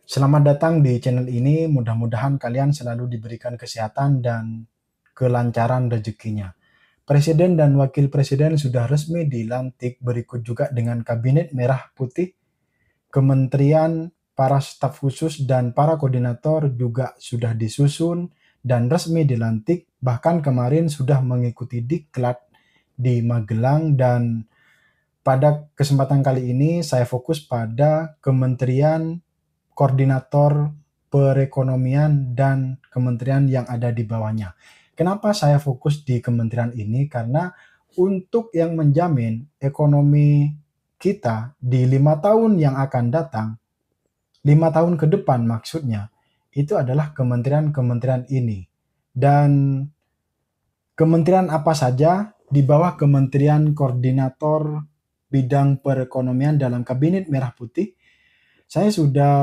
Selamat datang di channel ini. Mudah-mudahan kalian selalu diberikan kesehatan dan kelancaran rezekinya. Presiden dan Wakil Presiden sudah resmi dilantik, berikut juga dengan Kabinet Merah Putih, Kementerian, para staf khusus dan para koordinator juga sudah disusun dan resmi dilantik. Bahkan kemarin sudah mengikuti diklat di Magelang, dan pada kesempatan kali ini saya fokus pada Kementerian, Koordinator Perekonomian, dan kementerian yang ada di bawahnya. Kenapa saya fokus di kementerian ini? Karena untuk yang menjamin ekonomi kita di 5 tahun yang akan datang, 5 tahun ke depan maksudnya, itu adalah kementerian-kementerian ini. Dan kementerian apa saja di bawah Kementerian Koordinator Bidang Perekonomian dalam Kabinet Merah Putih? Saya sudah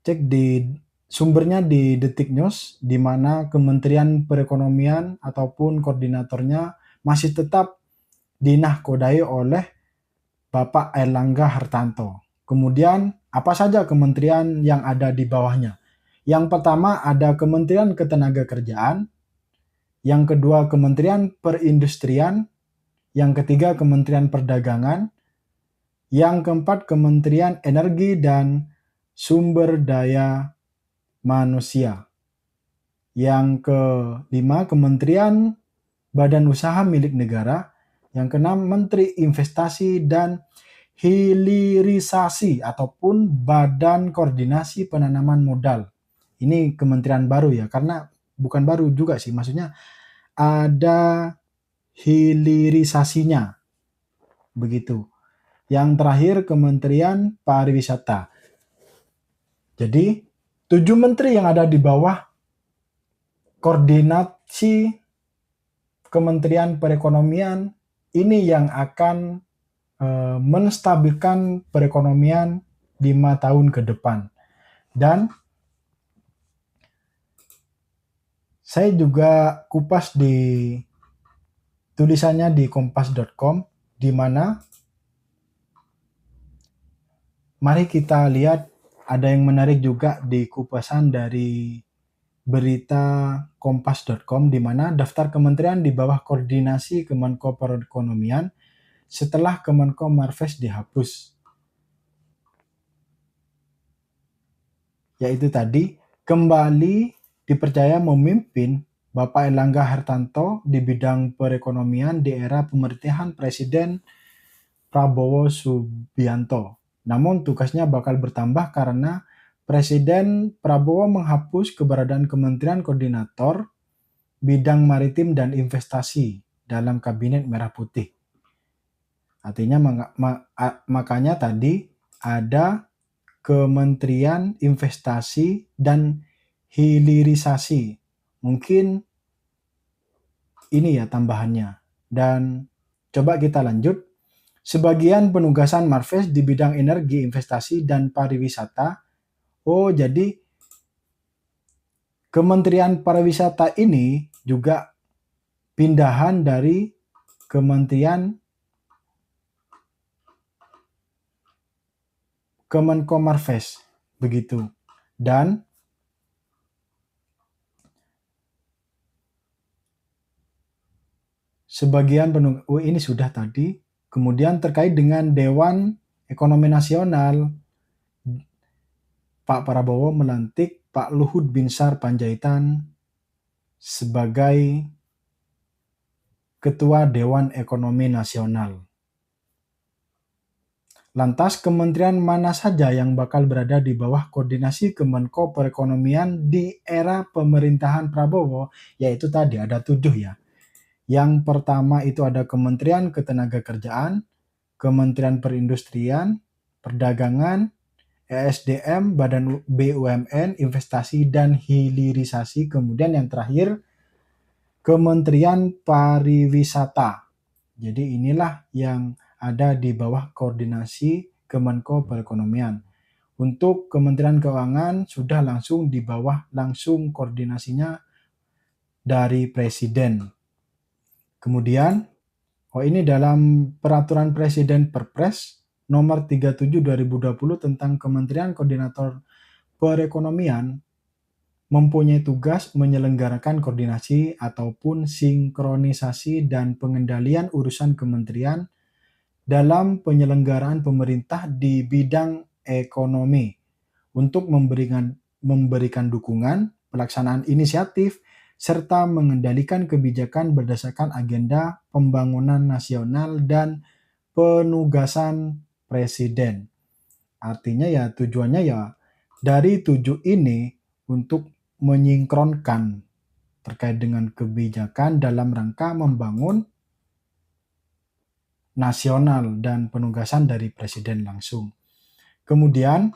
cek di sumbernya di Detik News, di mana Kementerian Perekonomian ataupun koordinatornya masih tetap dinahkodai oleh Bapak Airlangga Hartarto. Kemudian apa saja kementerian yang ada di bawahnya? Yang pertama ada Kementerian Ketenagakerjaan, yang kedua Kementerian Perindustrian, yang ketiga Kementerian Perdagangan, yang keempat Kementerian Energi dan Sumber Daya Manusia, yang kelima Kementerian Badan Usaha Milik Negara, yang keenam Menteri Investasi dan Hilirisasi ataupun Badan Koordinasi Penanaman Modal. Ini kementerian baru ya, karena bukan baru juga sih, maksudnya ada hilirisasinya, begitu. Yang terakhir Kementerian Pariwisata. Jadi 7 menteri yang ada di bawah koordinasi Kementerian Perekonomian ini yang akan menstabilkan perekonomian 5 tahun ke depan. Dan saya juga kupas di tulisannya di kompas.com, di mana mari kita lihat ada yang menarik juga di kupasan dari berita kompas.com, di mana daftar kementerian di bawah koordinasi Kemenko Perekonomian setelah Kemenko Marves dihapus. Yaitu tadi, kembali dipercaya memimpin Bapak Airlangga Hartarto di bidang perekonomian di era pemerintahan Presiden Prabowo Subianto. Namun tugasnya bakal bertambah karena Presiden Prabowo menghapus keberadaan Kementerian Koordinator Bidang Maritim dan Investasi dalam Kabinet Merah Putih. Artinya makanya tadi ada Kementerian Investasi dan Hilirisasi. Mungkin ini ya tambahannya. Dan coba kita lanjut. Sebagian penugasan Marves di bidang energi, investasi, dan pariwisata. Oh, jadi Kementerian Pariwisata ini juga pindahan dari Kementerian Kemenko Marves, begitu. Dan sebagian ini sudah tadi. Kemudian terkait dengan Dewan Ekonomi Nasional, Pak Prabowo melantik Pak Luhut Binsar Panjaitan sebagai Ketua Dewan Ekonomi Nasional. Lantas kementerian mana saja yang bakal berada di bawah koordinasi Kemenko Perekonomian di era pemerintahan Prabowo? Yaitu tadi ada 7 ya. Yang pertama itu ada Kementerian Ketenagakerjaan, Kementerian Perindustrian, Perdagangan, ESDM, Badan BUMN, Investasi dan Hilirisasi. Kemudian yang terakhir Kementerian Pariwisata. Jadi inilah yang ada di bawah koordinasi Kemenko Perekonomian. Untuk Kementerian Keuangan sudah langsung di bawah langsung koordinasinya dari Presiden. Kemudian, ini dalam peraturan Presiden Perpres Nomor 37 2020 tentang Kementerian Koordinator Perekonomian mempunyai tugas menyelenggarakan koordinasi ataupun sinkronisasi dan pengendalian urusan kementerian dalam penyelenggaraan pemerintah di bidang ekonomi untuk memberikan dukungan, pelaksanaan inisiatif, serta mengendalikan kebijakan berdasarkan agenda pembangunan nasional dan penugasan presiden. Artinya ya tujuannya ya dari 7 ini untuk menyinkronkan terkait dengan kebijakan dalam rangka membangun nasional dan penugasan dari presiden langsung. Kemudian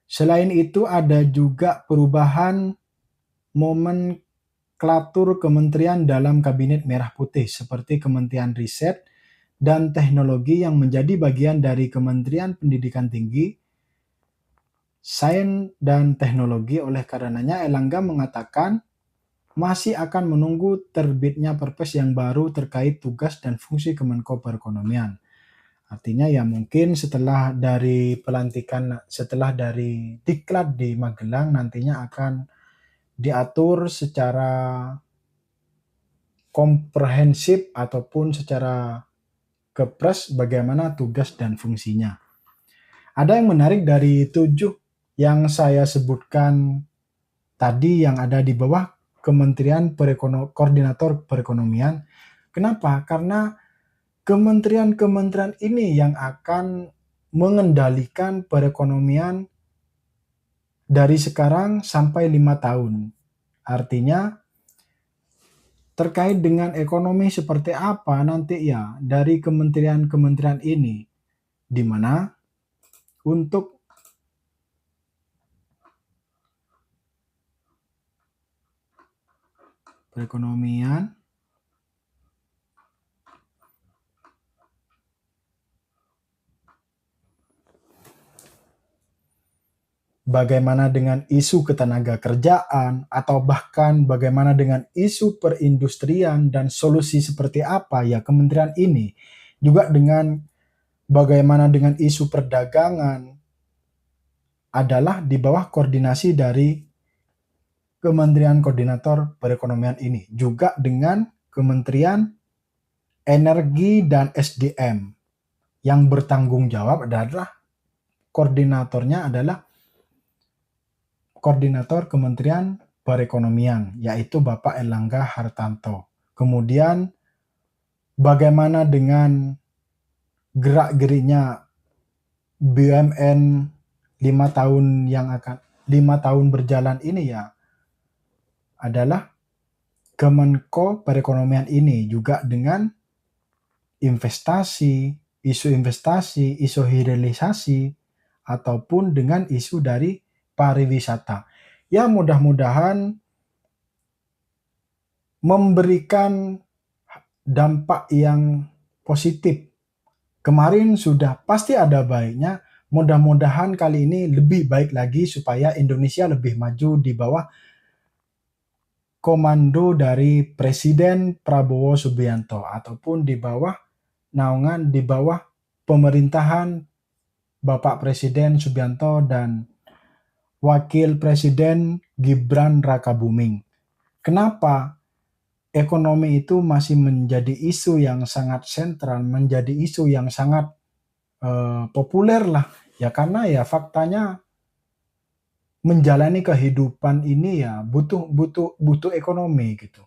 selain itu ada juga perubahan nomenklatur kementerian dalam Kabinet Merah Putih seperti Kementerian Riset dan Teknologi yang menjadi bagian dari Kementerian Pendidikan Tinggi, Sains dan Teknologi. Oleh karenanya Erlangga mengatakan masih akan menunggu terbitnya Perpres yang baru terkait tugas dan fungsi Kemenko Perekonomian. Artinya ya mungkin setelah dari pelantikan, setelah dari diklat di Magelang nantinya akan diatur secara komprehensif ataupun secara kepres bagaimana tugas dan fungsinya. Ada yang menarik dari 7 yang saya sebutkan tadi yang ada di bawah Kementerian Koordinator Perekonomian. Kenapa? Karena kementerian-kementerian ini yang akan mengendalikan perekonomian dari sekarang sampai 5 tahun. Artinya terkait dengan ekonomi seperti apa nanti ya dari kementerian-kementerian ini, di mana untuk perekonomian bagaimana dengan isu ketenaga kerjaan atau bahkan bagaimana dengan isu perindustrian dan solusi seperti apa ya kementerian ini, juga dengan bagaimana dengan isu perdagangan adalah di bawah koordinasi dari Kementerian Koordinator Perekonomian ini, juga dengan Kementerian Energi dan SDM yang bertanggung jawab adalah koordinatornya adalah Koordinator Kementerian Perekonomian, yaitu Bapak Erlangga Hartarto. Kemudian bagaimana dengan gerak-geriknya BUMN 5 tahun berjalan ini ya adalah Kemenko Perekonomian ini, juga dengan investasi, isu hilirisasi, ataupun dengan isu dari pariwisata. Ya mudah-mudahan memberikan dampak yang positif. Kemarin sudah pasti ada baiknya, mudah-mudahan kali ini lebih baik lagi supaya Indonesia lebih maju di bawah komando dari Presiden Prabowo Subianto ataupun di bawah naungan di bawah pemerintahan Bapak Presiden Subianto dan Wakil Presiden Gibran Rakabuming. Kenapa ekonomi itu masih menjadi isu yang sangat sentral, menjadi isu yang sangat populer lah ya, karena ya faktanya menjalani kehidupan ini ya butuh ekonomi gitu.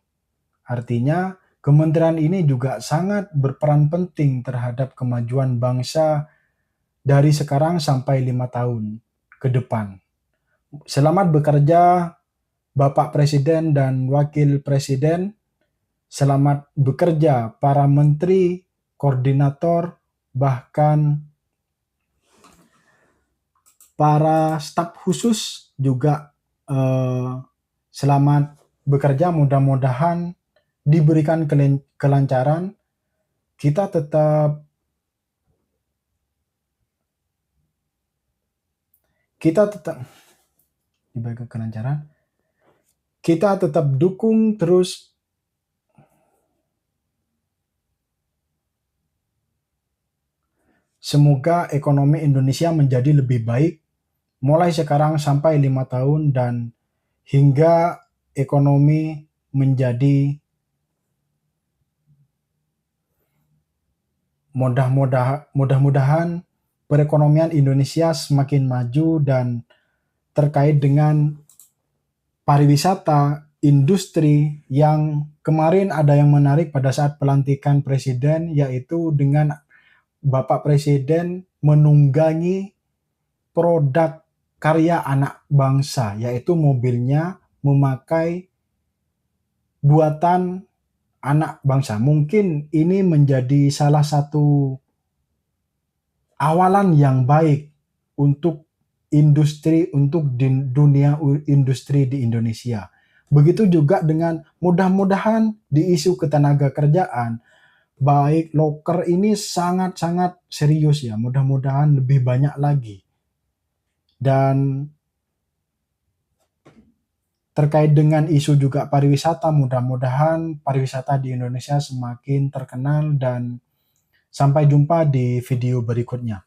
Artinya kementerian ini juga sangat berperan penting terhadap kemajuan bangsa dari sekarang sampai 5 tahun ke depan. Selamat bekerja Bapak Presiden dan Wakil Presiden. Selamat bekerja para menteri, koordinator, bahkan para staf khusus juga selamat bekerja, mudah-mudahan diberikan kelancaran. Kita tetap diberikan kelancaran. Kita tetap dukung terus semoga ekonomi Indonesia menjadi lebih baik mulai sekarang sampai 5 tahun dan hingga ekonomi menjadi mudah-mudahan perekonomian Indonesia semakin maju dan terkait dengan pariwisata, industri yang kemarin ada yang menarik pada saat pelantikan presiden, yaitu dengan Bapak Presiden menunggangi produk karya anak bangsa, yaitu mobilnya memakai buatan anak bangsa. Mungkin ini menjadi salah satu awalan yang baik untuk dunia industri di Indonesia. Begitu juga dengan mudah-mudahan di isu ketenaga kerjaan, baik loker ini sangat-sangat serius ya, mudah-mudahan lebih banyak lagi. Dan terkait dengan isu juga pariwisata, mudah-mudahan pariwisata di Indonesia semakin terkenal dan sampai jumpa di video berikutnya.